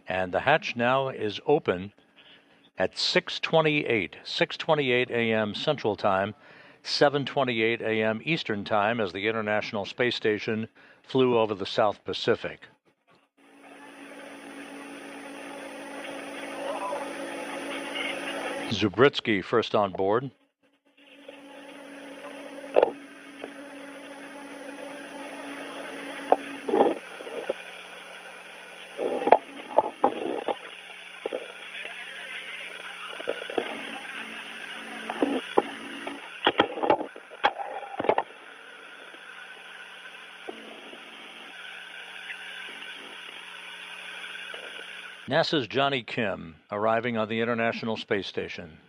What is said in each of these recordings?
And the hatch now is open at 6:28 a.m. Central Time, 7:28 a.m. Eastern Time, as the International Space Station flew over the South Pacific. Zubritsky first on board. NASA's Johnny Kim arriving on the International Space Station.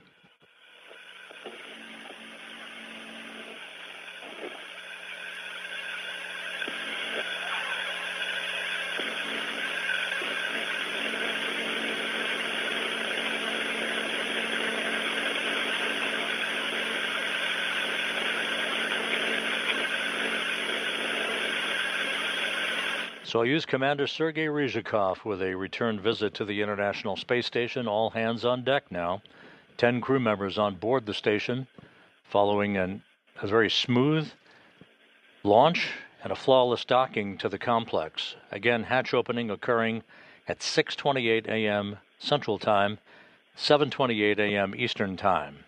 Soyuz Commander Sergei Ryzhikov with a return visit to the International Space Station. All hands on deck now. 10 crew members on board the station, following a very smooth launch and a flawless docking to the complex. Again, hatch opening occurring at 6:28 a.m. Central Time, 7:28 a.m. Eastern Time.